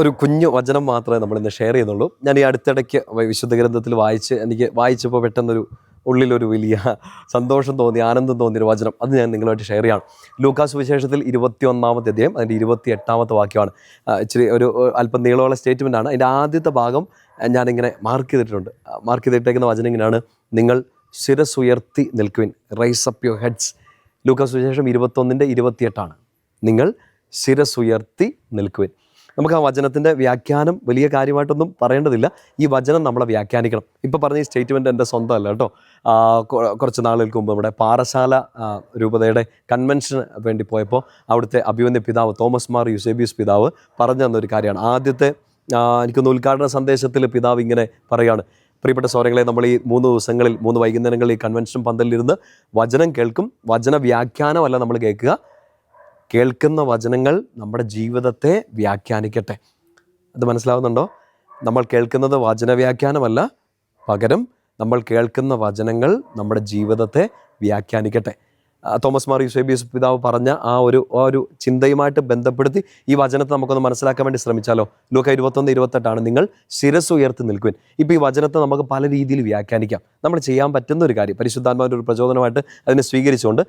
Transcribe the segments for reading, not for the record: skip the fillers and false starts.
ഒരു കുഞ്ഞു വചനം മാത്രമേ നമ്മളിന്ന് ഷെയർ ചെയ്യുന്നുള്ളൂ. ഞാൻ ഈ അടുത്തിടയ്ക്ക് വിശുദ്ധ ഗ്രന്ഥത്തിൽ എനിക്ക് വായിച്ചപ്പോൾ പെട്ടെന്നൊരു ഉള്ളിലൊരു വലിയ സന്തോഷം തോന്നി, ആനന്ദം തോന്നിയൊരു വചനം. അത് ഞാൻ നിങ്ങളുമായിട്ട് ഷെയർ ചെയ്യണം. ലൂക്കാസ് സുവിശേഷത്തിൽ 21-ാമത്തെ അധ്യായം അതിൻ്റെ 28-ാമത്തെ വാക്യമാണ്. ഇച്ചിരി ഒരു അല്പം നീളമുള്ള സ്റ്റേറ്റ്മെൻ്റ് ആണ്. അതിൻ്റെ ആദ്യത്തെ ഭാഗം ഞാനിങ്ങനെ മാർക്ക് ചെയ്തിട്ടുണ്ട്. മാർക്ക് ചെയ്തിട്ടേക്കുന്ന വചനം ഇങ്ങനെയാണ്: നിങ്ങൾ ശിരസ്സുയർത്തി നിൽക്കുവിൻ, rise up your heads. Lucas സുവിശേഷം 21-28 നിങ്ങൾ ശിരസ്സുയർത്തി നിൽക്കുവിൻ. നമുക്ക് ആ വചനത്തിൻ്റെ വ്യാഖ്യാനം വലിയ കാര്യമായിട്ടൊന്നും പറയേണ്ടതില്ല. ഈ വചനം നമ്മളെ വ്യാഖ്യാനിക്കണം. ഇപ്പോൾ പറഞ്ഞ ഈ സ്റ്റേറ്റ്മെൻറ്റ് എൻ്റെ സ്വന്തമല്ല കേട്ടോ. കുറച്ച് നാളുകൾക്ക് മുമ്പ് നമ്മുടെ പാറശാല രൂപതയുടെ കൺവെൻഷന് വേണ്ടി പോയപ്പോൾ അവിടുത്തെ അഭിവന്യ പിതാവ് തോമസ് മാർ യൂസേബിയസ് പിതാവ് പറഞ്ഞു തന്നൊരു കാര്യമാണ്. ആദ്യത്തെ എനിക്കൊന്ന് ഉദ്ഘാടന സന്ദേശത്തിൽ പിതാവ് ഇങ്ങനെ പറയുകയാണ്: പ്രിയപ്പെട്ട സഹോദരങ്ങളെ, നമ്മൾ ഈ 3 ദിവസങ്ങളിൽ 3 വൈകുന്നേരങ്ങളിൽ ഈ കൺവെൻഷൻ പന്തലിലിരുന്ന് വചനം കേൾക്കും. വചന വ്യാഖ്യാനമല്ല നമ്മൾ കേൾക്കുക, കേൾക്കുന്ന വചനങ്ങൾ നമ്മുടെ ജീവിതത്തെ വ്യാഖ്യാനിക്കട്ടെ. അത് മനസ്സിലാവുന്നുണ്ടോ? നമ്മൾ കേൾക്കുന്നത് വചന വ്യാഖ്യാനമല്ല, പകരം നമ്മൾ കേൾക്കുന്ന വചനങ്ങൾ നമ്മുടെ ജീവിതത്തെ വ്യാഖ്യാനിക്കട്ടെ. തോമസ് മാർ യൂസേബിയസ് പിതാവ് പറഞ്ഞ ആ ഒരു ചിന്തയുമായിട്ട് ബന്ധപ്പെടുത്തി ഈ വചനത്തെ നമുക്കൊന്ന് മനസ്സിലാക്കാൻ വേണ്ടി ശ്രമിച്ചാലോ? ലൂക്ക 21-28 നിങ്ങൾ ശിരസ് ഉയർത്തി നിൽക്കുവിൻ. ഇപ്പോൾ ഈ വചനത്തെ നമുക്ക് പല രീതിയിൽ വ്യാഖ്യാനിക്കാം. നമ്മൾ ചെയ്യാൻ പറ്റുന്ന ഒരു കാര്യം, പരിശുദ്ധാത്മാവിൻ്റെ ഒരു പ്രചോദനമായിട്ട് അതിനെ സ്വീകരിച്ചുകൊണ്ട്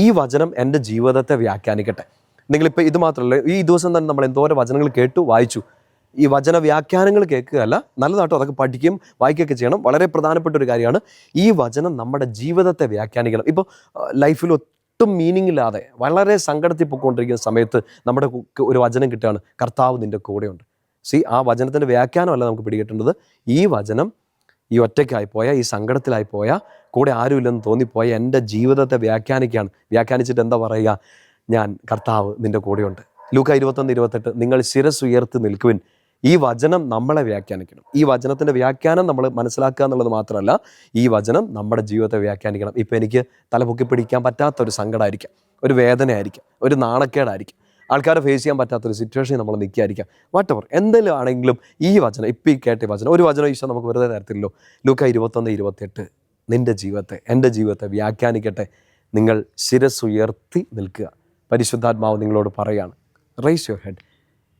ഈ വചനം എൻ്റെ ജീവിതത്തെ വ്യാഖ്യാനിക്കട്ടെ. നിങ്ങളിപ്പോൾ ഇത് മാത്രമല്ല, ഈ ദിവസം തന്നെ നമ്മൾ എന്തോരം വചനങ്ങൾ കേട്ടു, വായിച്ചു. ഈ വചന വ്യാഖ്യാനങ്ങൾ കേൾക്കുകയല്ല, നല്ലതാട്ടോ, അതൊക്കെ പഠിക്കുകയും വായിക്കുകയൊക്കെ ചെയ്യണം. വളരെ പ്രധാനപ്പെട്ട ഒരു കാര്യമാണ്. ഈ വചനം നമ്മുടെ ജീവിതത്തെ വ്യാഖ്യാനിക്കണം. ഇപ്പോൾ ലൈഫിൽ ഒട്ടും മീനിങ് ഇല്ലാതെ വളരെ സങ്കടത്തിൽ പോയിക്കൊണ്ടിരിക്കുന്ന സമയത്ത് നമ്മുടെ ഒരു വചനം കിട്ടുകയാണ്: കർത്താവ് നിൻ്റെ കൂടെയുണ്ട്. ആ വചനത്തിൻ്റെ വ്യാഖ്യാനമല്ല നമുക്ക് പിടികിട്ടേണ്ടത്. ഈ വചനം ഈ ഒറ്റയ്ക്കായിപ്പോയ, ഈ സങ്കടത്തിലായിപ്പോയ, കൂടെ ആരുമില്ലെന്ന് തോന്നിപ്പോയ എൻ്റെ ജീവിതത്തെ വ്യാഖ്യാനിക്കുകയാണ്. വ്യാഖ്യാനിച്ചിട്ട് എന്താ പറയുക? ഞാൻ കർത്താവ് നിൻ്റെ കൂടെയുണ്ട്. ലൂക്ക 21-28 നിങ്ങൾ ശിരസ് ഉയർത്തി നിൽക്കുവിൻ. ഈ വചനം നമ്മളെ വ്യാഖ്യാനിക്കണം. ഈ വചനത്തിൻ്റെ വ്യാഖ്യാനം നമ്മൾ മനസ്സിലാക്കുക എന്നുള്ളത് മാത്രമല്ല, ഈ വചനം നമ്മുടെ ജീവിതത്തെ വ്യാഖ്യാനിക്കണം. ഇപ്പോൾ എനിക്ക് തലപൊക്കി പിടിക്കാൻ പറ്റാത്തൊരു സങ്കടമായിരിക്കാം, ഒരു വേദനയായിരിക്കാം, ഒരു നാണക്കേടായിരിക്കും, ആൾക്കാരെ ഫേസ് ചെയ്യാൻ പറ്റാത്തൊരു സിറ്റുവേഷനിൽ നമ്മൾ നിൽക്കുകയായിരിക്കാം. വാട്ടെവർ എന്തെങ്കിലും ആണെങ്കിലും ഈ വചനം, ഇപ്പോൾ ഈ കേട്ട വചനം, ഒരു വചനം ഈശോ നമുക്ക് വെറുതെ തരത്തില്ലല്ലോ. ലൂക്ക 21-28 നിൻ്റെ ജീവിതത്തെ, എൻ്റെ ജീവിതത്തെ വ്യാഖ്യാനിക്കട്ടെ. നിങ്ങൾ ശിരസ്സുയർത്തി നിൽക്കുക. പരിശുദ്ധാത്മാവ് നിങ്ങളോട് പറയാണ്: റൈസ് യുവർ ഹെഡ്.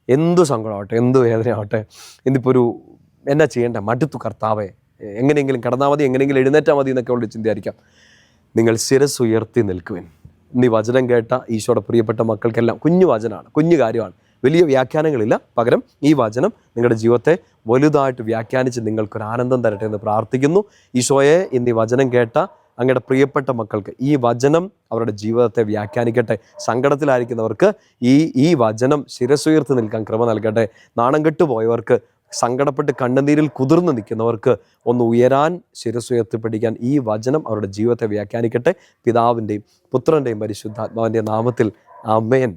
എന്തു സങ്കടമാവട്ടെ, എന്തു വേദനയാവട്ടെ, ഇന്നിപ്പോൾ എന്നാ ചെയ്യേണ്ട, മടുത്തു കർത്താവെ, എങ്ങനെയെങ്കിലും കടന്നാൽ മതി, എങ്ങനെയെങ്കിലും എഴുന്നേറ്റാൽ മതി എന്നൊക്കെ ഉള്ള ചിന്തയായിരിക്കാം. നിങ്ങൾ ശിരസ്സുയർത്തി നിൽക്കുവിൻ. ഇന്ന് ഈ വചനം കേട്ട ഈശോയുടെ പ്രിയപ്പെട്ട മക്കൾക്കെല്ലാം കുഞ്ഞു വചനമാണ്, കുഞ്ഞു കാര്യമാണ്, വലിയ വ്യാഖ്യാനങ്ങളില്ല. പകരം ഈ വചനം നിങ്ങളുടെ ജീവിതത്തെ വലുതായിട്ട് വ്യാഖ്യാനിച്ച് നിങ്ങൾക്കൊരു ആനന്ദം തരട്ടെ എന്ന് പ്രാർത്ഥിക്കുന്നു. ഈശോയെ, ഇന്ന് ഈ വചനം കേട്ട അങ്ങയുടെ പ്രിയപ്പെട്ട മക്കൾക്ക് ഈ വചനം അവരുടെ ജീവിതത്തെ വ്യാഖ്യാനിക്കട്ടെ. സങ്കടത്തിലായിരിക്കുന്നവർക്ക് ഈ വചനം ശിരസ്സുയർത്തി നിൽക്കാൻ കൃപ നൽകട്ടെ. നാണം കെട്ടുപോയവർക്ക്, സങ്കടപ്പെട്ട് കണ്ണുനീരിൽ കുതിർന്ന് നിൽക്കുന്നവർക്ക് ഒന്ന് ഉയരാൻ, ശിരസ്സുയർത്തി പിടിക്കാൻ ഈ വചനം അവരുടെ ജീവിതത്തെ വ്യാഖ്യാനിക്കട്ടെ. പിതാവിൻ്റെയും പുത്രൻ്റെയും പരിശുദ്ധാത്മാവിൻ്റെ നാമത്തിൽ ആമേൻ.